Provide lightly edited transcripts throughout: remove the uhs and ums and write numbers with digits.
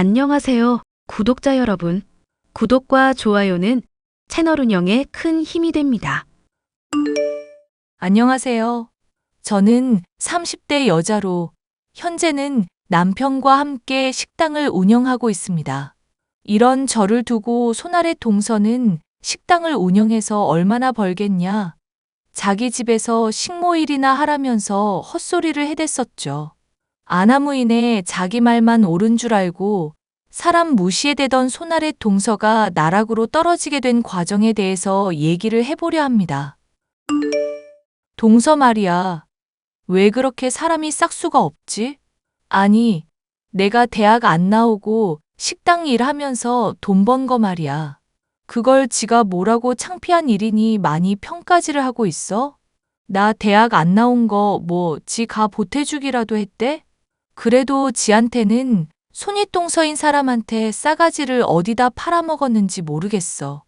안녕하세요, 구독자 여러분. 구독과 좋아요는 채널 운영에 큰 힘이 됩니다. 안녕하세요. 저는 30대 여자로 현재는 남편과 함께 식당을 운영하고 있습니다. 이런 저를 두고 손아래 동서는 식당을 운영해서 얼마나 벌겠냐. 자기 집에서 식모일이나 하라면서 헛소리를 해댔었죠. 아나무인에 자기 말만 옳은 줄 알고 사람 무시해대던 손아래 동서가 나락으로 떨어지게 된 과정에 대해서 얘기를 해보려 합니다. 동서 말이야. 왜 그렇게 사람이 싹수가 없지? 아니, 내가 대학 안 나오고 식당 일하면서 돈 번 거 말이야. 그걸 지가 뭐라고 창피한 일이니 많이 평가질을 하고 있어? 나 대학 안 나온 거 뭐 지가 보태주기라도 했대? 그래도 지한테는 손윗동서인 사람한테 싸가지를 어디다 팔아먹었는지 모르겠어.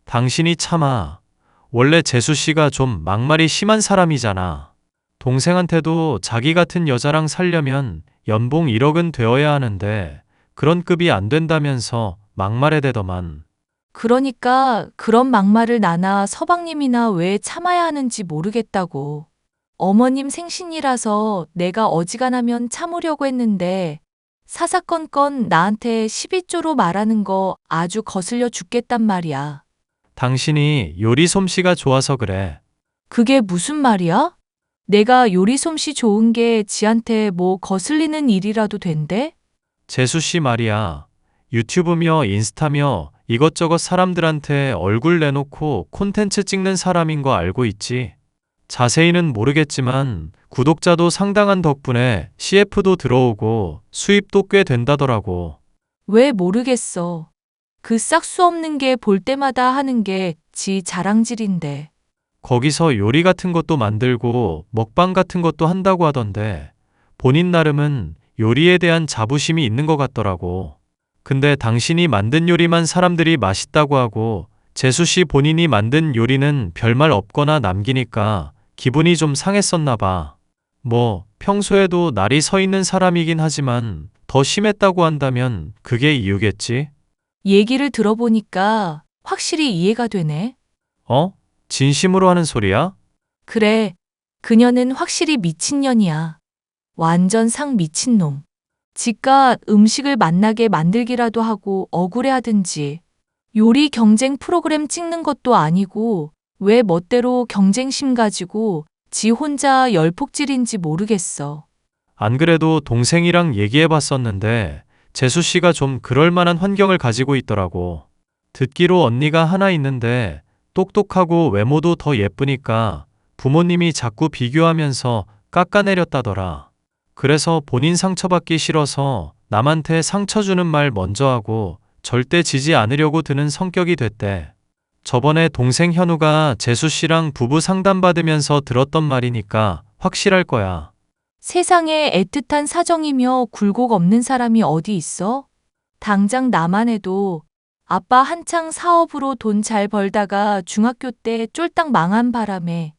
당신이 참아. 원래 재수 씨가 좀 막말이 심한 사람이잖아. 동생한테도 자기 같은 여자랑 살려면 연봉 1억은 되어야 하는데 그런 급이 안 된다면서 막말해 대더만. 그러니까 그런 막말을 나나 서방님이나 왜 참아야 하는지 모르겠다고. 어머님 생신이라서 내가 어지간하면 참으려고 했는데 사사건건 나한테 12조로 말하는 거 아주 거슬려 죽겠단 말이야. 당신이 요리 솜씨가 좋아서 그래. 그게 무슨 말이야? 내가 요리 솜씨 좋은 게 지한테 뭐 거슬리는 일이라도 된대? 재수 씨 말이야. 유튜브며 인스타며 이것저것 사람들한테 얼굴 내놓고 콘텐츠 찍는 사람인 거 알고 있지? 자세히는 모르겠지만 구독자도 상당한 덕분에 CF도 들어오고 수입도 꽤 된다더라고. 왜 모르겠어. 그 싹수 없는 게 볼 때마다 하는 게 지 자랑질인데. 거기서 요리 같은 것도 만들고 먹방 같은 것도 한다고 하던데 본인 나름은 요리에 대한 자부심이 있는 것 같더라고. 근데 당신이 만든 요리만 사람들이 맛있다고 하고 재수 씨 본인이 만든 요리는 별말 없거나 남기니까 기분이 좀 상했었나 봐. 뭐 평소에도 날이 서 있는 사람이긴 하지만 더 심했다고 한다면 그게 이유겠지? 얘기를 들어보니까 확실히 이해가 되네. 어? 진심으로 하는 소리야? 그래, 그녀는 확실히 미친년이야. 완전 상 미친놈. 지가 음식을 맛나게 만들기라도 하고 억울해하든지. 요리 경쟁 프로그램 찍는 것도 아니고 왜 멋대로 경쟁심 가지고 지 혼자 열폭질인지 모르겠어. 안 그래도 동생이랑 얘기해 봤었는데 재수 씨가 좀 그럴 만한 환경을 가지고 있더라고. 듣기로 언니가 하나 있는데 똑똑하고 외모도 더 예쁘니까 부모님이 자꾸 비교하면서 깎아내렸다더라. 그래서 본인 상처받기 싫어서 남한테 상처 주는 말 먼저 하고 절대 지지 않으려고 드는 성격이 됐대. 저번에 동생 현우가 재수 씨랑 부부 상담받으면서 들었던 말이니까 확실할 거야. 세상에 애틋한 사정이며 굴곡 없는 사람이 어디 있어? 당장 나만 해도 아빠 한창 사업으로 돈 잘 벌다가 중학교 때 쫄딱 망한 바람에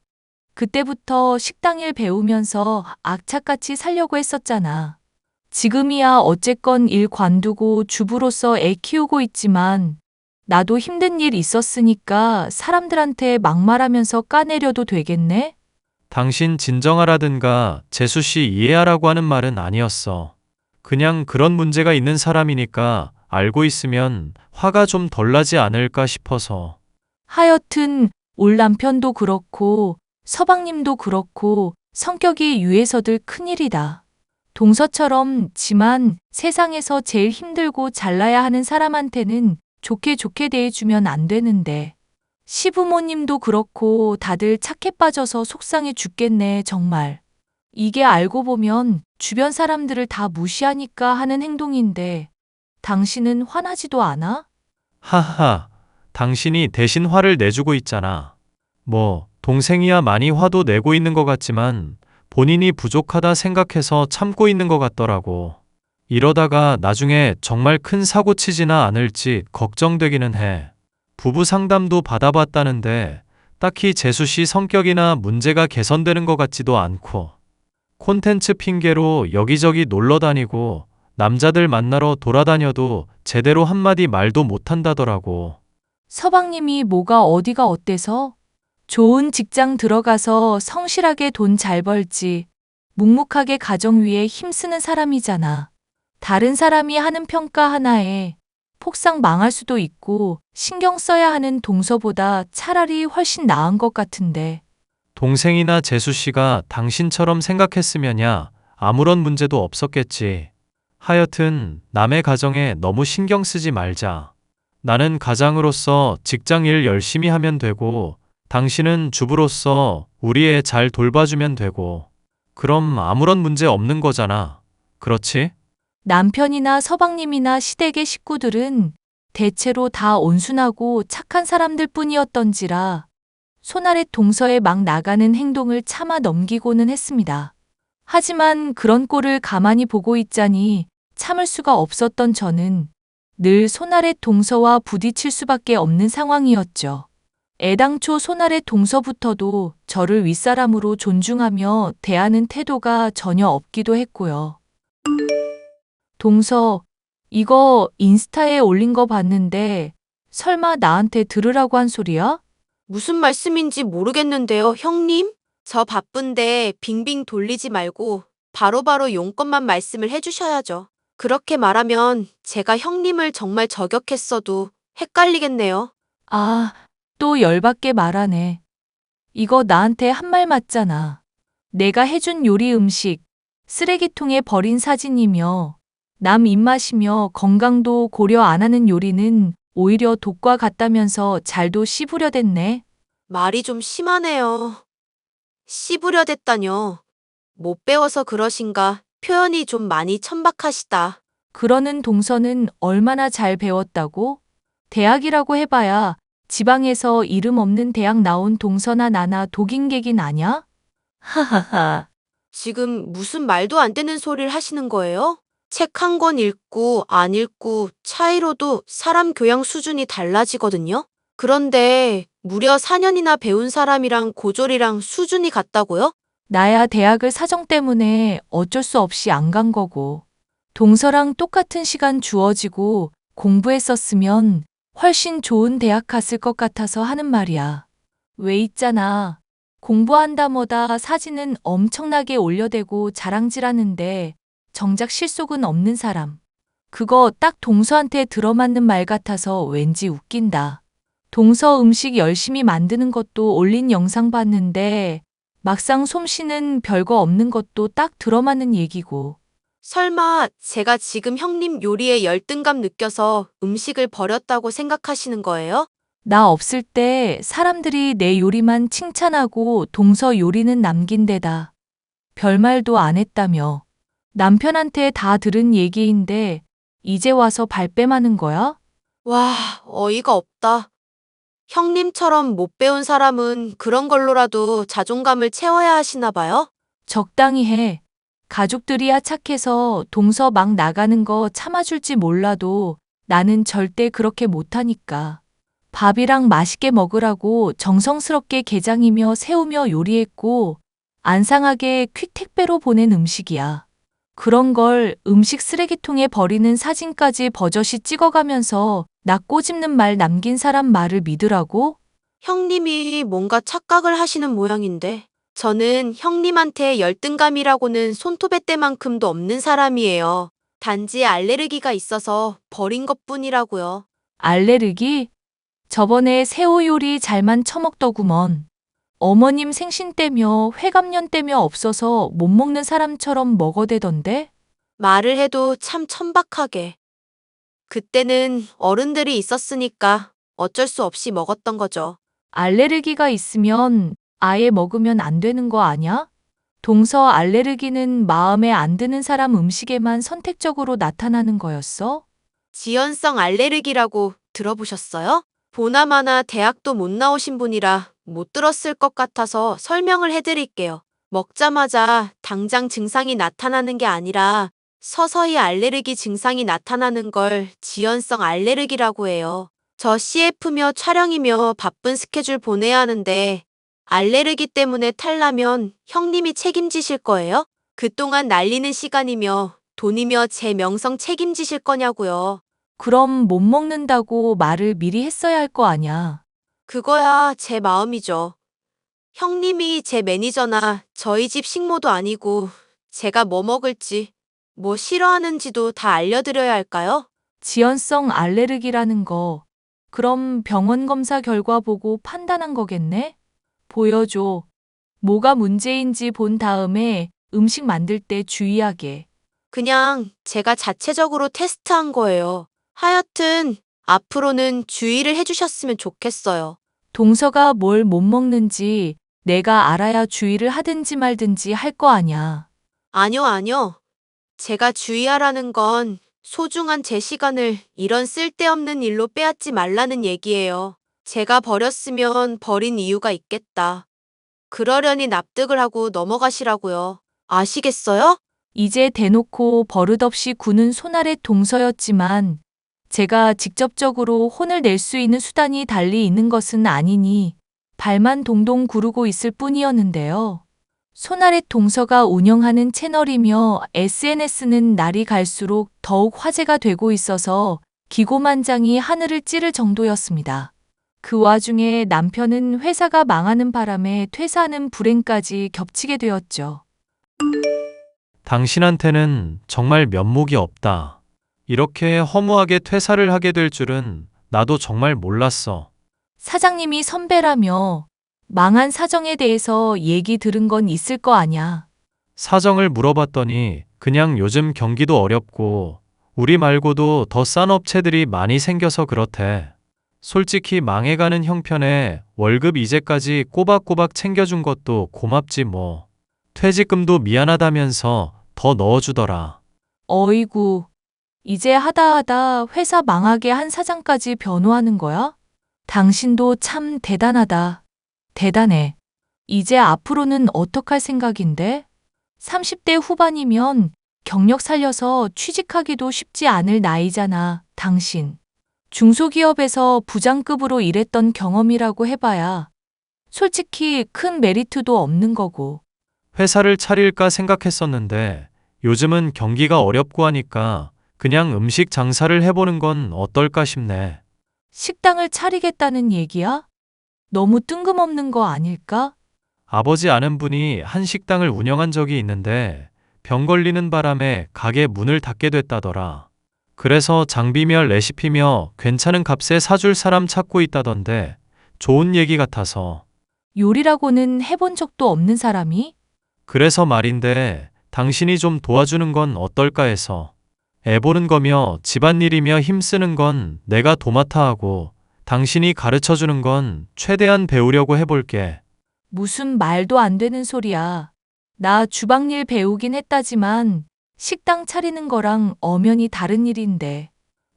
그때부터 식당 일 배우면서 악착같이 살려고 했었잖아. 지금이야 어쨌건 일 관두고 주부로서 애 키우고 있지만 나도 힘든 일 있었으니까 사람들한테 막말하면서 까내려도 되겠네? 당신 진정하라든가 재수 씨 이해하라고 하는 말은 아니었어. 그냥 그런 문제가 있는 사람이니까 알고 있으면 화가 좀 덜 나지 않을까 싶어서. 하여튼 올 남편도 그렇고 서방님도 그렇고 성격이 유해서들 큰일이다. 동서처럼 지만 세상에서 제일 힘들고 잘나야 하는 사람한테는 좋게 좋게 대해주면 안 되는데. 시부모님도 그렇고 다들 착해 빠져서 속상해 죽겠네, 정말. 이게 알고 보면 주변 사람들을 다 무시하니까 하는 행동인데 당신은 화나지도 않아? 하하, 당신이 대신 화를 내주고 있잖아. 뭐, 동생이야 많이 화도 내고 있는 것 같지만 본인이 부족하다 생각해서 참고 있는 것 같더라고. 이러다가 나중에 정말 큰 사고 치지나 않을지 걱정되기는 해. 부부 상담도 받아봤다는데 딱히 재수 씨 성격이나 문제가 개선되는 것 같지도 않고 콘텐츠 핑계로 여기저기 놀러 다니고 남자들 만나러 돌아다녀도 제대로 한마디 말도 못한다더라고. 서방님이 뭐가 어디가 어때서? 좋은 직장 들어가서 성실하게 돈 잘 벌지. 묵묵하게 가정 위에 힘쓰는 사람이잖아. 다른 사람이 하는 평가 하나에 폭삭 망할 수도 있고 신경 써야 하는 동서보다 차라리 훨씬 나은 것 같은데. 동생이나 재수 씨가 당신처럼 생각했으면야 아무런 문제도 없었겠지. 하여튼 남의 가정에 너무 신경 쓰지 말자. 나는 가장으로서 직장 일 열심히 하면 되고, 당신은 주부로서 우리 애 잘 돌봐주면 되고, 그럼 아무런 문제 없는 거잖아. 그렇지? 남편이나 서방님이나 시댁의 식구들은 대체로 다 온순하고 착한 사람들 뿐이었던지라 손아래 동서에 막 나가는 행동을 참아 넘기고는 했습니다. 하지만 그런 꼴을 가만히 보고 있자니 참을 수가 없었던 저는 늘 손아래 동서와 부딪힐 수밖에 없는 상황이었죠. 애당초 손아래 동서부터도 저를 윗사람으로 존중하며 대하는 태도가 전혀 없기도 했고요. 동서, 이거 인스타에 올린 거 봤는데 설마 나한테 들으라고 한 소리야? 무슨 말씀인지 모르겠는데요, 형님? 저 바쁜데 빙빙 돌리지 말고 바로바로 용건만 말씀을 해주셔야죠. 그렇게 말하면 제가 형님을 정말 저격했어도 헷갈리겠네요. 아, 또 열받게 말하네. 이거 나한테 한 말 맞잖아. 내가 해준 요리 음식, 쓰레기통에 버린 사진이며 남 입맛이며 건강도 고려 안 하는 요리는 오히려 독과 같다면서 잘도 씹으려댔네. 말이 좀 심하네요. 씹으려 됐다뇨. 못 배워서 그러신가 표현이 좀 많이 천박하시다. 그러는 동서는 얼마나 잘 배웠다고? 대학이라고 해봐야 지방에서 이름 없는 대학 나온 동서나 나나 독인객인 아냐? 하하하. 지금 무슨 말도 안 되는 소리를 하시는 거예요? 책 한 권 읽고 안 읽고 차이로도 사람 교양 수준이 달라지거든요. 그런데 무려 4년이나 배운 사람이랑 고졸이랑 수준이 같다고요? 나야 대학을 사정 때문에 어쩔 수 없이 안 간 거고. 동서랑 똑같은 시간 주어지고 공부했었으면 훨씬 좋은 대학 갔을 것 같아서 하는 말이야. 왜 있잖아. 공부한다 뭐다 사진은 엄청나게 올려대고 자랑질하는데 정작 실속은 없는 사람. 그거 딱 동서한테 들어맞는 말 같아서 왠지 웃긴다. 동서 음식 열심히 만드는 것도 올린 영상 봤는데 막상 솜씨는 별거 없는 것도 딱 들어맞는 얘기고. 설마 제가 지금 형님 요리에 열등감 느껴서 음식을 버렸다고 생각하시는 거예요? 나 없을 때 사람들이 내 요리만 칭찬하고 동서 요리는 남긴 데다 별말도 안 했다며. 남편한테 다 들은 얘기인데 이제 와서 발뺌하는 거야? 와, 어이가 없다. 형님처럼 못 배운 사람은 그런 걸로라도 자존감을 채워야 하시나 봐요? 적당히 해. 가족들이야 착해서 동서 막 나가는 거 참아줄지 몰라도 나는 절대 그렇게 못하니까. 밥이랑 맛있게 먹으라고 정성스럽게 게장이며 새우며 요리했고 안 상하게 퀵택배로 보낸 음식이야. 그런 걸 음식 쓰레기통에 버리는 사진까지 버젓이 찍어가면서 나 꼬집는 말 남긴 사람 말을 믿으라고? 형님이 뭔가 착각을 하시는 모양인데. 저는 형님한테 열등감이라고는 손톱에 때만큼도 없는 사람이에요. 단지 알레르기가 있어서 버린 것뿐이라고요. 알레르기? 저번에 새우 요리 잘만 처먹더구먼. 어머님 생신 때며 회감년 때며 없어서 못 먹는 사람처럼 먹어대던데? 말을 해도 참 천박하게. 그때는 어른들이 있었으니까 어쩔 수 없이 먹었던 거죠. 알레르기가 있으면 아예 먹으면 안 되는 거 아냐? 동서 알레르기는 마음에 안 드는 사람 음식에만 선택적으로 나타나는 거였어? 지연성 알레르기라고 들어보셨어요? 보나마나 대학도 못 나오신 분이라 못 들었을 것 같아서 설명을 해드릴게요. 먹자마자 당장 증상이 나타나는 게 아니라 서서히 알레르기 증상이 나타나는 걸 지연성 알레르기라고 해요. 저 CF며 촬영이며 바쁜 스케줄 보내야 하는데 알레르기 때문에 탈나면 형님이 책임지실 거예요? 그동안 날리는 시간이며 돈이며 제 명성 책임지실 거냐고요. 그럼 못 먹는다고 말을 미리 했어야 할 거 아냐. 그거야 제 마음이죠. 형님이 제 매니저나 저희 집 식모도 아니고 제가 뭐 먹을지, 뭐 싫어하는지도 다 알려드려야 할까요? 지연성 알레르기라는 거. 그럼 병원 검사 결과 보고 판단한 거겠네? 보여줘. 뭐가 문제인지 본 다음에 음식 만들 때 주의하게. 그냥 제가 자체적으로 테스트한 거예요. 하여튼 앞으로는 주의를 해주셨으면 좋겠어요. 동서가 뭘 못 먹는지 내가 알아야 주의를 하든지 말든지 할 거 아냐. 아니요, 아니요. 제가 주의하라는 건 소중한 제 시간을 이런 쓸데없는 일로 빼앗지 말라는 얘기예요. 제가 버렸으면 버린 이유가 있겠다. 그러려니 납득을 하고 넘어가시라고요. 아시겠어요? 이제 대놓고 버릇없이 구는 손아래 동서였지만 제가 직접적으로 혼을 낼 수 있는 수단이 달리 있는 것은 아니니 발만 동동 구르고 있을 뿐이었는데요. 손아래 동서가 운영하는 채널이며 SNS는 날이 갈수록 더욱 화제가 되고 있어서 기고만장이 하늘을 찌를 정도였습니다. 그 와중에 남편은 회사가 망하는 바람에 퇴사하는 불행까지 겹치게 되었죠. 당신한테는 정말 면목이 없다. 이렇게 허무하게 퇴사를 하게 될 줄은 나도 정말 몰랐어. 사장님이 선배라며 망한 사정에 대해서 얘기 들은 건 있을 거 아냐. 사정을 물어봤더니 그냥 요즘 경기도 어렵고 우리 말고도 더 싼 업체들이 많이 생겨서 그렇대. 솔직히 망해가는 형편에 월급 이제까지 꼬박꼬박 챙겨준 것도 고맙지 뭐. 퇴직금도 미안하다면서 더 넣어주더라. 어이구, 이제 하다 회사 망하게 한 사장까지 변호하는 거야? 당신도 참 대단하다. 대단해. 이제 앞으로는 어떡할 생각인데? 30대 후반이면 경력 살려서 취직하기도 쉽지 않을 나이잖아, 당신. 중소기업에서 부장급으로 일했던 경험이라고 해봐야 솔직히 큰 메리트도 없는 거고. 회사를 차릴까 생각했었는데 요즘은 경기가 어렵고 하니까 그냥 음식 장사를 해보는 건 어떨까 싶네. 식당을 차리겠다는 얘기야? 너무 뜬금없는 거 아닐까? 아버지 아는 분이 한 식당을 운영한 적이 있는데 병 걸리는 바람에 가게 문을 닫게 됐다더라. 그래서 장비며 레시피며 괜찮은 값에 사줄 사람 찾고 있다던데 좋은 얘기 같아서. 요리라고는 해본 적도 없는 사람이? 그래서 말인데 당신이 좀 도와주는 건 어떨까 해서. 애 보는 거며 집안일이며 힘쓰는 건 내가 도맡아 하고 당신이 가르쳐 주는 건 최대한 배우려고 해볼게. 무슨 말도 안 되는 소리야. 나 주방일 배우긴 했다지만 식당 차리는 거랑 엄연히 다른 일인데.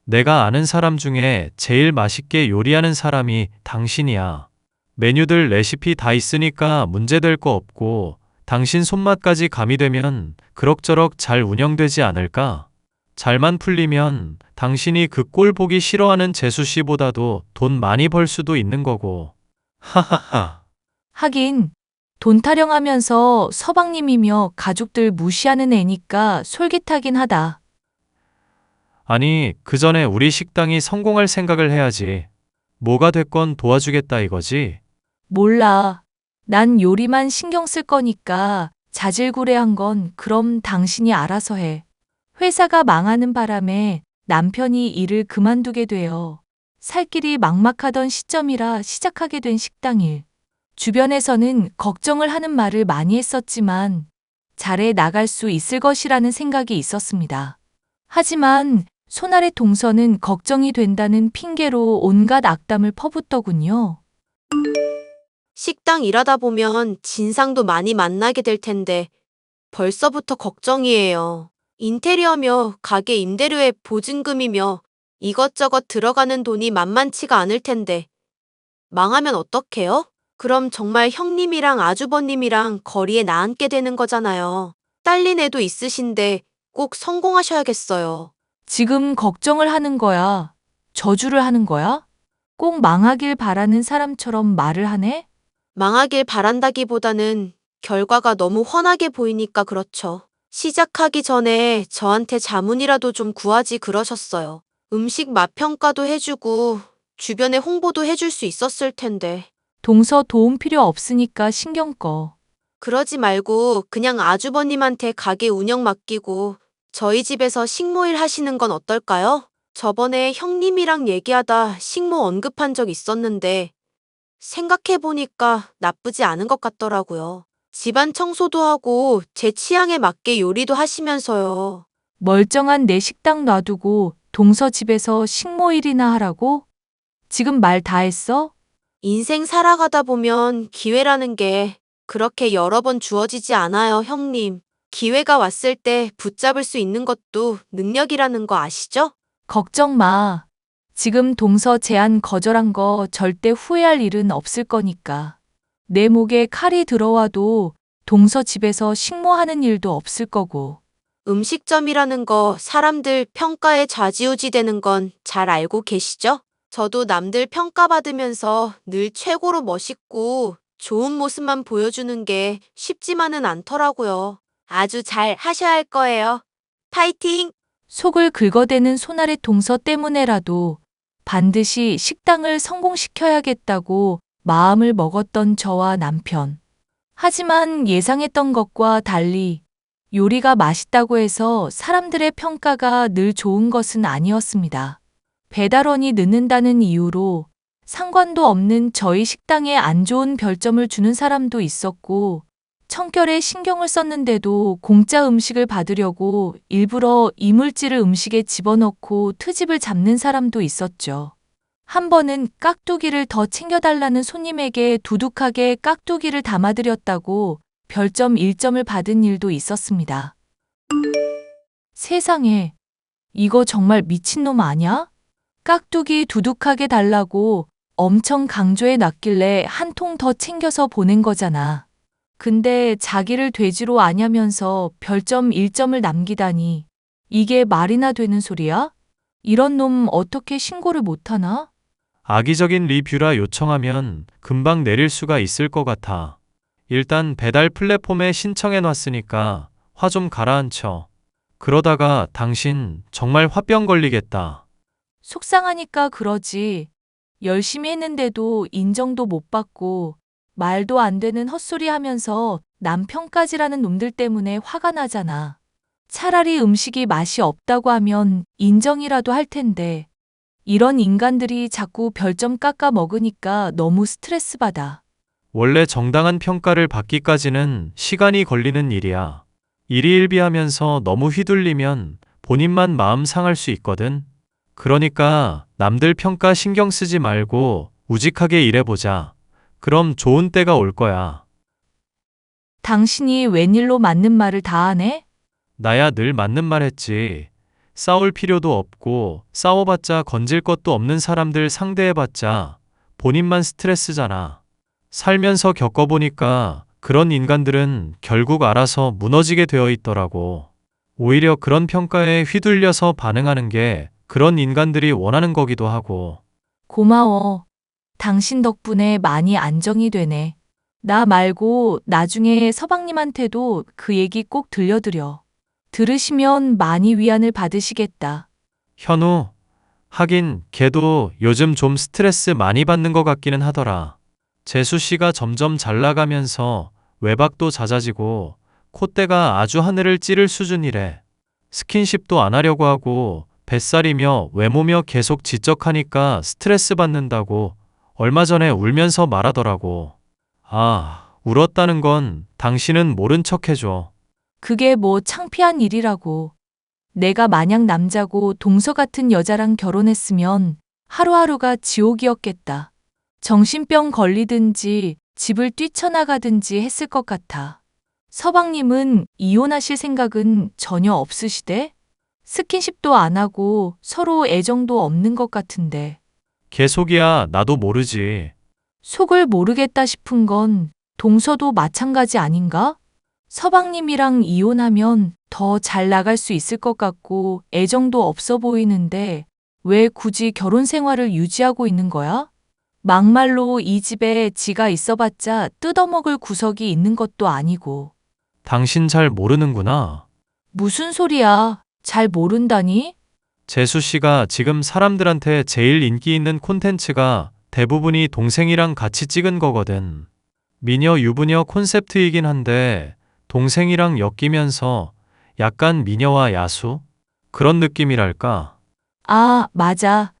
내가 아는 사람 중에 제일 맛있게 요리하는 사람이 당신이야. 메뉴들 레시피 다 있으니까 문제될 거 없고 당신 손맛까지 가미되면 그럭저럭 잘 운영되지 않을까? 잘만 풀리면 당신이 그 꼴 보기 싫어하는 재수 씨보다도 돈 많이 벌 수도 있는 거고. 하하하. 하긴 돈 타령하면서 서방님이며 가족들 무시하는 애니까 솔깃하긴 하다. 아니, 그 전에 우리 식당이 성공할 생각을 해야지. 뭐가 됐건 도와주겠다 이거지? 몰라. 난 요리만 신경 쓸 거니까 자질구레한 건 그럼 당신이 알아서 해. 회사가 망하는 바람에 남편이 일을 그만두게 되어 살 길이 막막하던 시점이라 시작하게 된 식당일. 주변에서는 걱정을 하는 말을 많이 했었지만 잘해 나갈 수 있을 것이라는 생각이 있었습니다. 하지만 손아래 동서는 걱정이 된다는 핑계로 온갖 악담을 퍼붓더군요. 식당 일하다 보면 진상도 많이 만나게 될 텐데 벌써부터 걱정이에요. 인테리어며 가게 임대료의 보증금이며 이것저것 들어가는 돈이 만만치가 않을 텐데 망하면 어떡해요? 그럼 정말 형님이랑 아주버님이랑 거리에 나앉게 되는 거잖아요. 딸린 애도 있으신데 꼭 성공하셔야겠어요. 지금 걱정을 하는 거야? 저주를 하는 거야? 꼭 망하길 바라는 사람처럼 말을 하네? 망하길 바란다기보다는 결과가 너무 훤하게 보이니까 그렇죠. 시작하기 전에 저한테 자문이라도 좀 구하지 그러셨어요. 음식 맛 평가도 해주고 주변에 홍보도 해줄 수 있었을 텐데. 동서 도움 필요 없으니까 신경 꺼. 그러지 말고 그냥 아주버님한테 가게 운영 맡기고 저희 집에서 식모일 하시는 건 어떨까요? 저번에 형님이랑 얘기하다 식모 언급한 적 있었는데 생각해보니까 나쁘지 않은 것 같더라고요. 집안 청소도 하고 제 취향에 맞게 요리도 하시면서요. 멀쩡한 내 식당 놔두고 동서 집에서 식모일이나 하라고? 지금 말 다 했어? 인생 살아가다 보면 기회라는 게 그렇게 여러 번 주어지지 않아요, 형님. 기회가 왔을 때 붙잡을 수 있는 것도 능력이라는 거 아시죠? 걱정 마. 지금 동서 제안 거절한 거 절대 후회할 일은 없을 거니까. 내 목에 칼이 들어와도 동서 집에서 식모하는 일도 없을 거고. 음식점이라는 거 사람들 평가에 좌지우지 되는 건 잘 알고 계시죠? 저도 남들 평가받으면서 늘 최고로 멋있고 좋은 모습만 보여주는 게 쉽지만은 않더라고요. 아주 잘 하셔야 할 거예요. 파이팅! 속을 긁어대는 손아래 동서 때문에라도 반드시 식당을 성공시켜야겠다고 마음을 먹었던 저와 남편. 하지만 예상했던 것과 달리 요리가 맛있다고 해서 사람들의 평가가 늘 좋은 것은 아니었습니다. 배달원이 늦는다는 이유로 상관도 없는 저희 식당에 안 좋은 별점을 주는 사람도 있었고, 청결에 신경을 썼는데도 공짜 음식을 받으려고 일부러 이물질을 음식에 집어넣고 트집을 잡는 사람도 있었죠. 한 번은 깍두기를 더 챙겨달라는 손님에게 두둑하게 깍두기를 담아드렸다고 별점 1점을 받은 일도 있었습니다. 세상에, 이거 정말 미친놈 아냐? 깍두기 두둑하게 달라고 엄청 강조해 놨길래 한 통 더 챙겨서 보낸 거잖아. 근데 자기를 돼지로 아냐면서 별점 1점을 남기다니. 이게 말이나 되는 소리야? 이런 놈 어떻게 신고를 못하나? 악의적인 리뷰라 요청하면 금방 내릴 수가 있을 것 같아. 일단 배달 플랫폼에 신청해 놨으니까 화 좀 가라앉혀. 그러다가 당신 정말 화병 걸리겠다. 속상하니까 그러지. 열심히 했는데도 인정도 못 받고 말도 안 되는 헛소리 하면서 남 평가지라는 놈들 때문에 화가 나잖아. 차라리 음식이 맛이 없다고 하면 인정이라도 할 텐데 이런 인간들이 자꾸 별점 깎아 먹으니까 너무 스트레스 받아. 원래 정당한 평가를 받기까지는 시간이 걸리는 일이야. 일희일비하면서 너무 휘둘리면 본인만 마음 상할 수 있거든. 그러니까 남들 평가 신경 쓰지 말고 우직하게 일해보자. 그럼 좋은 때가 올 거야. 당신이 웬일로 맞는 말을 다 하네? 나야 늘 맞는 말 했지. 싸울 필요도 없고 싸워봤자 건질 것도 없는 사람들 상대해봤자 본인만 스트레스잖아. 살면서 겪어보니까 그런 인간들은 결국 알아서 무너지게 되어 있더라고. 오히려 그런 평가에 휘둘려서 반응하는 게 그런 인간들이 원하는 거기도 하고. 고마워. 당신 덕분에 많이 안정이 되네. 나 말고 나중에 서방님한테도 그 얘기 꼭 들려드려. 들으시면 많이 위안을 받으시겠다. 현우, 하긴 걔도 요즘 좀 스트레스 많이 받는 것 같기는 하더라. 재수 씨가 점점 잘 나가면서 외박도 잦아지고 콧대가 아주 하늘을 찌를 수준이래. 스킨십도 안 하려고 하고 뱃살이며 외모며 계속 지적하니까 스트레스 받는다고 얼마 전에 울면서 말하더라고. 아, 울었다는 건 당신은 모른 척 해줘. 그게 뭐 창피한 일이라고. 내가 만약 남자고 동서 같은 여자랑 결혼했으면 하루하루가 지옥이었겠다. 정신병 걸리든지 집을 뛰쳐나가든지 했을 것 같아. 서방님은 이혼하실 생각은 전혀 없으시대? 스킨십도 안 하고 서로 애정도 없는 것 같은데. 계속이야 나도 모르지. 속을 모르겠다 싶은 건 동서도 마찬가지 아닌가? 서방님이랑 이혼하면 더 잘 나갈 수 있을 것 같고 애정도 없어 보이는데 왜 굳이 결혼 생활을 유지하고 있는 거야? 막말로 이 집에 지가 있어봤자 뜯어먹을 구석이 있는 것도 아니고. 당신 잘 모르는구나. 무슨 소리야? 잘 모른다니? 재수 씨가 지금 사람들한테 제일 인기 있는 콘텐츠가 대부분이 동생이랑 같이 찍은 거거든. 미녀 유부녀 콘셉트이긴 한데 동생이랑 엮이면서 약간 미녀와 야수? 그런 느낌이랄까? 아, 맞아.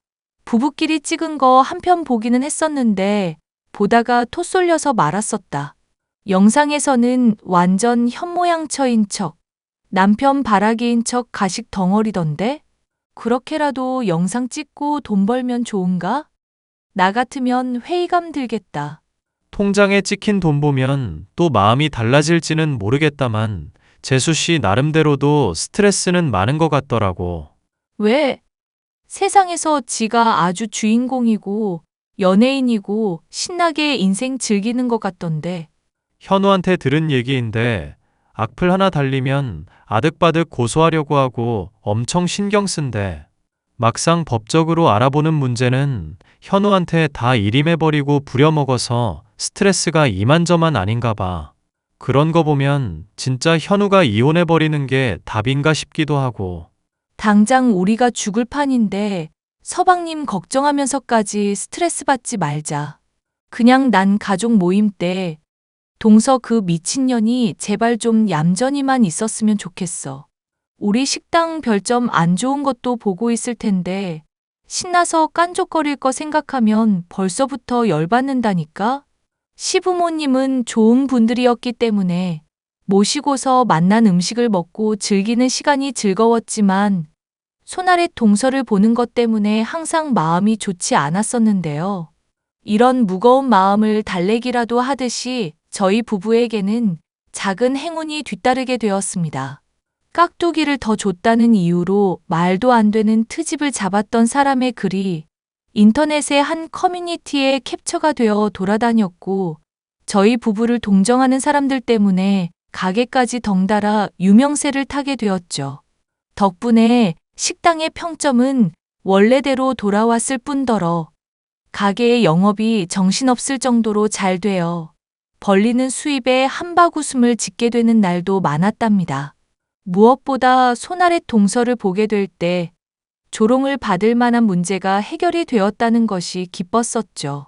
부부끼리 찍은 거 한 편 보기는 했었는데 보다가 토 쏠려서 말았었다. 영상에서는 완전 현모양처인 척, 남편 바라기인 척 가식 덩어리던데? 그렇게라도 영상 찍고 돈 벌면 좋은가? 나 같으면 회의감 들겠다. 통장에 찍힌 돈 보면 또 마음이 달라질지는 모르겠다만 재수 씨 나름대로도 스트레스는 많은 것 같더라고. 왜? 세상에서 지가 아주 주인공이고 연예인이고 신나게 인생 즐기는 것 같던데. 현우한테 들은 얘기인데 악플 하나 달리면 아득바득 고소하려고 하고 엄청 신경 쓴대. 막상 법적으로 알아보는 문제는 현우한테 다 일임해버리고 부려먹어서 스트레스가 이만저만 아닌가 봐. 그런 거 보면 진짜 현우가 이혼해버리는 게 답인가 싶기도 하고. 당장 우리가 죽을 판인데 서방님 걱정하면서까지 스트레스 받지 말자. 그냥 난 가족 모임 때 동서 그 미친년이 제발 좀 얌전히만 있었으면 좋겠어. 우리 식당 별점 안 좋은 것도 보고 있을 텐데 신나서 깐족거릴 거 생각하면 벌써부터 열받는다니까? 시부모님은 좋은 분들이었기 때문에 모시고서 만난 음식을 먹고 즐기는 시간이 즐거웠지만 손아래 동서를 보는 것 때문에 항상 마음이 좋지 않았었는데요. 이런 무거운 마음을 달래기라도 하듯이 저희 부부에게는 작은 행운이 뒤따르게 되었습니다. 깍두기를 더 줬다는 이유로 말도 안 되는 트집을 잡았던 사람의 글이 인터넷의 한 커뮤니티에 캡처가 되어 돌아다녔고 저희 부부를 동정하는 사람들 때문에 가게까지 덩달아 유명세를 타게 되었죠. 덕분에 식당의 평점은 원래대로 돌아왔을 뿐더러 가게의 영업이 정신없을 정도로 잘 되어 벌리는 수입에 한바구음을 짓게 되는 날도 많았답니다. 무엇보다 손아래 동서를 보게 될 때 조롱을 받을 만한 문제가 해결이 되었다는 것이 기뻤었죠.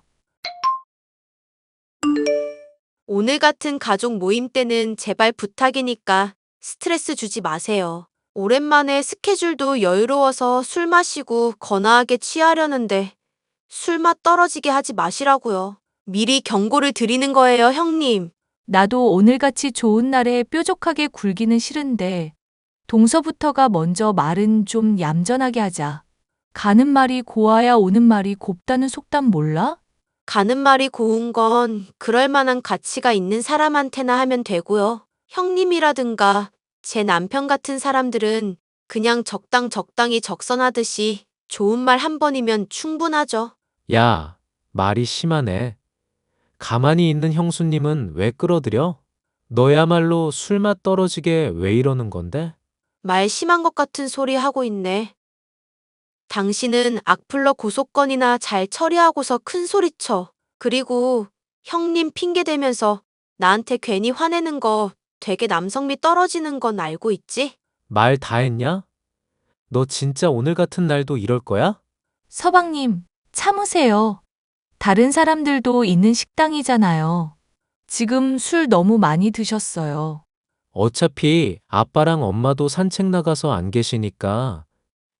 오늘 같은 가족 모임 때는 제발 부탁이니까 스트레스 주지 마세요. 오랜만에 스케줄도 여유로워서 술 마시고 거나하게 취하려는데 술맛 떨어지게 하지 마시라고요. 미리 경고를 드리는 거예요, 형님. 나도 오늘같이 좋은 날에 뾰족하게 굴기는 싫은데 동서부터가 먼저 말은 좀 얌전하게 하자. 가는 말이 고와야 오는 말이 곱다는 속담 몰라? 가는 말이 고운 건 그럴 만한 가치가 있는 사람한테나 하면 되고요. 형님이라든가 제 남편 같은 사람들은 그냥 적당히 적선하듯이 좋은 말 한 번이면 충분하죠. 야, 말이 심하네. 가만히 있는 형수님은 왜 끌어들여? 너야말로 술맛 떨어지게 왜 이러는 건데? 말 심한 것 같은 소리 하고 있네. 당신은 악플러 고소건이나 잘 처리하고서 큰 소리쳐. 그리고 형님 핑계 대면서 나한테 괜히 화내는 거 되게 남성미 떨어지는 건 알고 있지? 말 다 했냐? 너 진짜 오늘 같은 날도 이럴 거야? 서방님, 참으세요. 다른 사람들도 있는 식당이잖아요. 지금 술 너무 많이 드셨어요. 어차피 아빠랑 엄마도 산책 나가서 안 계시니까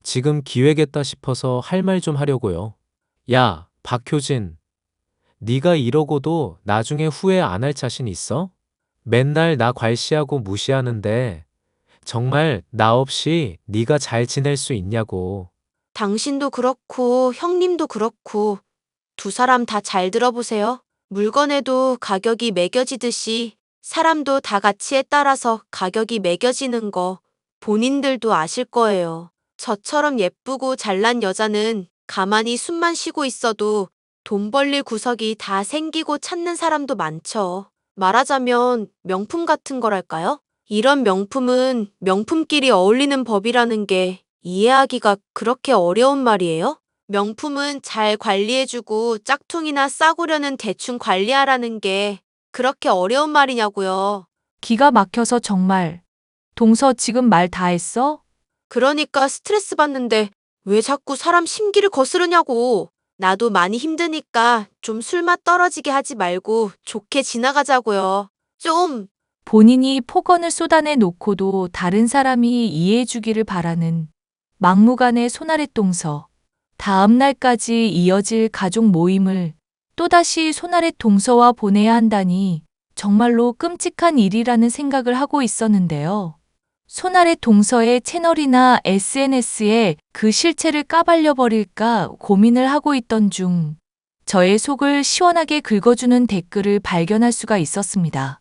지금 기회겠다 싶어서 할 말 좀 하려고요. 야, 박효진. 네가 이러고도 나중에 후회 안 할 자신 있어? 맨날 나 괄시하고 무시하는데 정말 나 없이 네가 잘 지낼 수 있냐고. 당신도 그렇고 형님도 그렇고 두 사람 다 잘 들어보세요. 물건에도 가격이 매겨지듯이 사람도 다 가치에 따라서 가격이 매겨지는 거 본인들도 아실 거예요. 저처럼 예쁘고 잘난 여자는 가만히 숨만 쉬고 있어도 돈 벌릴 구석이 다 생기고 찾는 사람도 많죠. 말하자면 명품 같은 거랄까요? 이런 명품은 명품끼리 어울리는 법이라는 게 이해하기가 그렇게 어려운 말이에요? 명품은 잘 관리해주고 짝퉁이나 싸구려는 대충 관리하라는 게 그렇게 어려운 말이냐고요. 기가 막혀서 정말 동서 지금 말 다 했어? 그러니까 스트레스 받는데 왜 자꾸 사람 심기를 거스르냐고. 나도 많이 힘드니까 좀 술맛 떨어지게 하지 말고 좋게 지나가자고요. 좀. 본인이 폭언을 쏟아내 놓고도 다른 사람이 이해해 주기를 바라는 막무가내 손아랫 동서. 다음 날까지 이어질 가족 모임을 또다시 손아랫 동서와 보내야 한다니 정말로 끔찍한 일이라는 생각을 하고 있었는데요. 손아랫 동서의 채널이나 SNS에 그 실체를 까발려 버릴까 고민을 하고 있던 중 저의 속을 시원하게 긁어주는 댓글을 발견할 수가 있었습니다.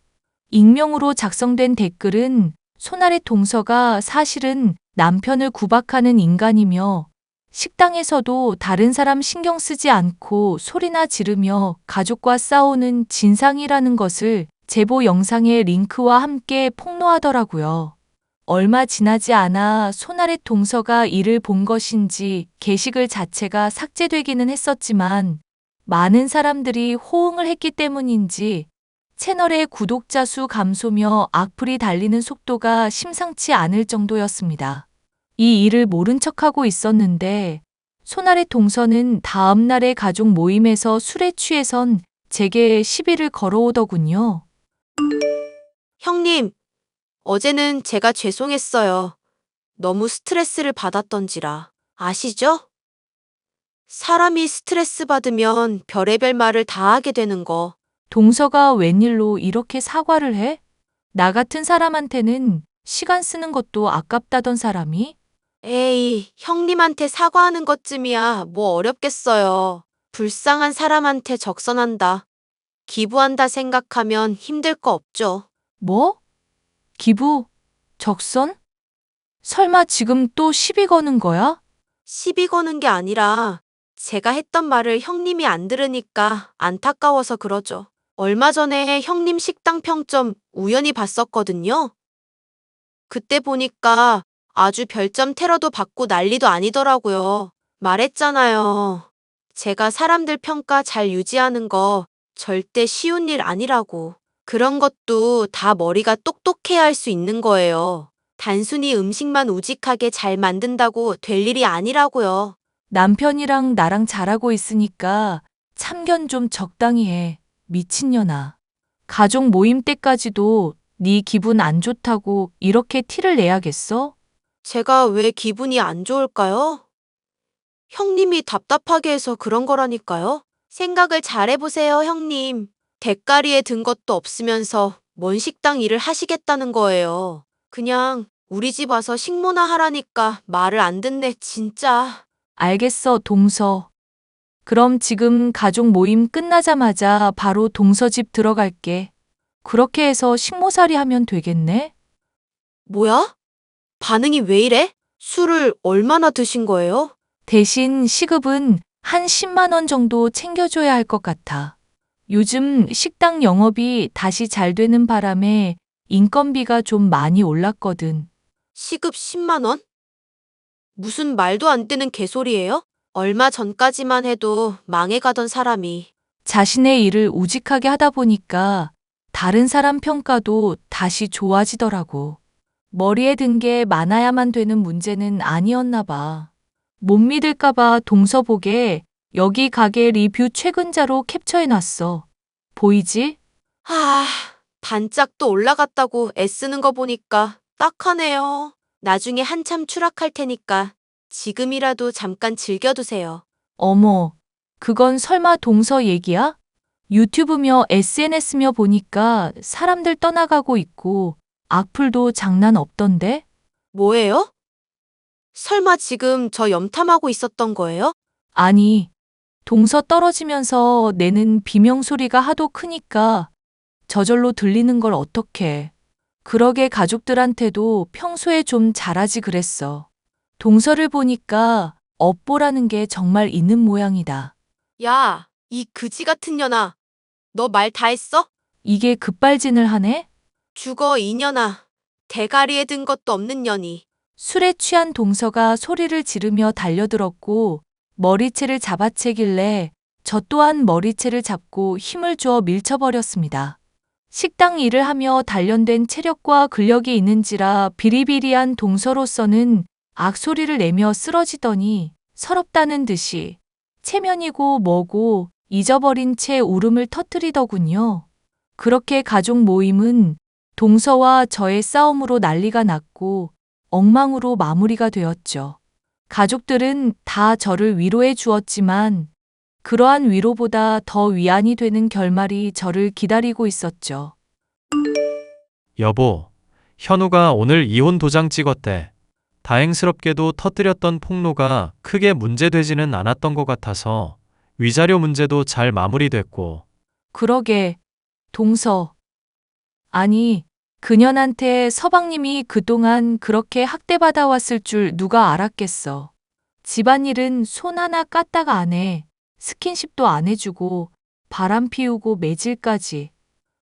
익명으로 작성된 댓글은 손아랫 동서가 사실은 남편을 구박하는 인간이며 식당에서도 다른 사람 신경 쓰지 않고 소리나 지르며 가족과 싸우는 진상이라는 것을 제보 영상의 링크와 함께 폭로하더라고요. 얼마 지나지 않아 손아랫 동서가 이를 본 것인지 게시글 자체가 삭제되기는 했었지만 많은 사람들이 호응을 했기 때문인지 채널의 구독자 수 감소며 악플이 달리는 속도가 심상치 않을 정도였습니다. 이 일을 모른 척하고 있었는데 손아랫 동서는 다음 날의 가족 모임에서 술에 취해선 제게 시비를 걸어오더군요. 형님, 어제는 제가 죄송했어요. 너무 스트레스를 받았던지라. 아시죠? 사람이 스트레스 받으면 별의별 말을 다 하게 되는 거. 동서가 웬일로 이렇게 사과를 해? 나 같은 사람한테는 시간 쓰는 것도 아깝다던 사람이? 에이, 형님한테 사과하는 것쯤이야 뭐 어렵겠어요. 불쌍한 사람한테 적선한다. 기부한다 생각하면 힘들 거 없죠. 뭐? 기부? 적선? 설마 지금 또 시비 거는 거야? 시비 거는 게 아니라 제가 했던 말을 형님이 안 들으니까 안타까워서 그러죠. 얼마 전에 형님 식당 평점 우연히 봤었거든요. 그때 보니까 아주 별점 테러도 받고 난리도 아니더라고요. 말했잖아요. 제가 사람들 평가 잘 유지하는 거 절대 쉬운 일 아니라고. 그런 것도 다 머리가 똑똑해야 할 수 있는 거예요. 단순히 음식만 우직하게 잘 만든다고 될 일이 아니라고요. 남편이랑 나랑 잘하고 있으니까 참견 좀 적당히 해. 미친년아. 가족 모임 때까지도 네 기분 안 좋다고 이렇게 티를 내야겠어? 제가 왜 기분이 안 좋을까요? 형님이 답답하게 해서 그런 거라니까요. 생각을 잘해보세요, 형님. 대가리에 든 것도 없으면서 뭔 식당 일을 하시겠다는 거예요. 그냥 우리 집 와서 식모나 하라니까 말을 안 듣네, 진짜. 알겠어, 동서. 그럼 지금 가족 모임 끝나자마자 바로 동서 집 들어갈게. 그렇게 해서 식모살이 하면 되겠네? 뭐야? 반응이 왜 이래? 술을 얼마나 드신 거예요? 대신 시급은 한 10만 원 정도 챙겨줘야 할 것 같아. 요즘 식당 영업이 다시 잘 되는 바람에 인건비가 좀 많이 올랐거든. 시급 10만 원? 무슨 말도 안 되는 개소리예요? 얼마 전까지만 해도 망해가던 사람이. 자신의 일을 우직하게 하다 보니까 다른 사람 평가도 다시 좋아지더라고. 머리에 든 게 많아야만 되는 문제는 아니었나 봐. 못 믿을까봐 동서 보게 여기 가게 리뷰 최근자로 캡처해놨어. 보이지? 아, 반짝 또 올라갔다고 애쓰는 거 보니까 딱하네요. 나중에 한참 추락할 테니까 지금이라도 잠깐 즐겨두세요. 어머, 그건 설마 동서 얘기야? 유튜브며 SNS며 보니까 사람들 떠나가고 있고 악플도 장난 없던데? 뭐예요? 설마 지금 저 염탐하고 있었던 거예요? 아니, 동서 떨어지면서 내는 비명소리가 하도 크니까 저절로 들리는 걸 어떡해. 그러게 가족들한테도 평소에 좀 잘하지 그랬어. 동서를 보니까 업보라는 게 정말 있는 모양이다. 야, 이 그지 같은 년아. 너 말 다 했어? 이게 급발진을 하네? 죽어, 이 년아. 대가리에 든 것도 없는 년이. 술에 취한 동서가 소리를 지르며 달려들었고 머리채를 잡아채길래 저 또한 머리채를 잡고 힘을 주어 밀쳐버렸습니다. 식당 일을 하며 단련된 체력과 근력이 있는지라 비리비리한 동서로서는 악소리를 내며 쓰러지더니 서럽다는 듯이 체면이고 뭐고 잊어버린 채 울음을 터뜨리더군요. 그렇게 가족 모임은 동서와 저의 싸움으로 난리가 났고 엉망으로 마무리가 되었죠. 가족들은 다 저를 위로해 주었지만 그러한 위로보다 더 위안이 되는 결말이 저를 기다리고 있었죠. 여보, 현우가 오늘 이혼 도장 찍었대. 다행스럽게도 터뜨렸던 폭로가 크게 문제되지는 않았던 것 같아서 위자료 문제도 잘 마무리됐고. 그러게, 동서. 아니, 그년한테 서방님이 그동안 그렇게 학대받아 왔을 줄 누가 알았겠어. 집안일은 손 하나 까딱 안 해. 스킨십도 안 해주고 바람 피우고 매질까지.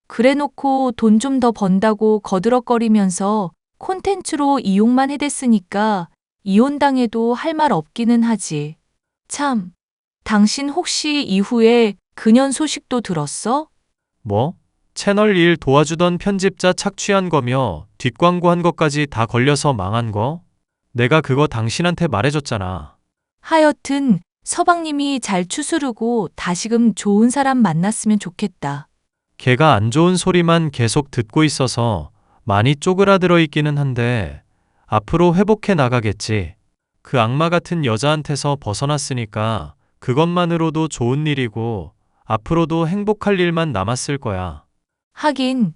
그래놓고 돈 좀 더 번다고 거드럭거리면서 콘텐츠로 이용만 해댔으니까 이혼당해도 할 말 없기는 하지. 참, 당신 혹시 이후에 그년 소식도 들었어? 뭐? 채널 일 도와주던 편집자 착취한 거며 뒷광고한 것까지 다 걸려서 망한 거? 내가 그거 당신한테 말해줬잖아. 하여튼 서방님이 잘 추스르고 다시금 좋은 사람 만났으면 좋겠다. 걔가 안 좋은 소리만 계속 듣고 있어서 많이 쪼그라들어 있기는 한데 앞으로 회복해 나가겠지. 그 악마 같은 여자한테서 벗어났으니까 그것만으로도 좋은 일이고 앞으로도 행복할 일만 남았을 거야. 하긴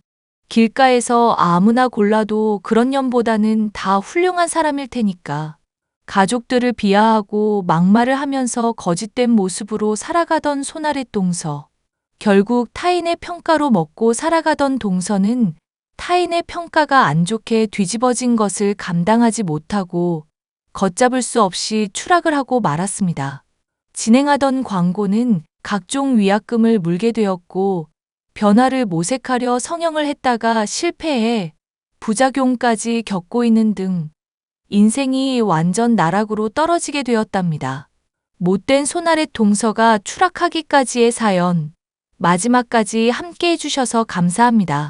길가에서 아무나 골라도 그런 년보다는 다 훌륭한 사람일 테니까. 가족들을 비하하고 막말을 하면서 거짓된 모습으로 살아가던 손아랫 동서. 결국 타인의 평가로 먹고 살아가던 동서는 타인의 평가가 안 좋게 뒤집어진 것을 감당하지 못하고 걷잡을 수 없이 추락을 하고 말았습니다. 진행하던 광고는 각종 위약금을 물게 되었고 변화를 모색하려 성형을 했다가 실패해 부작용까지 겪고 있는 등 인생이 완전 나락으로 떨어지게 되었답니다. 못된 손아랫 동서가 추락하기까지의 사연, 마지막까지 함께 해주셔서 감사합니다.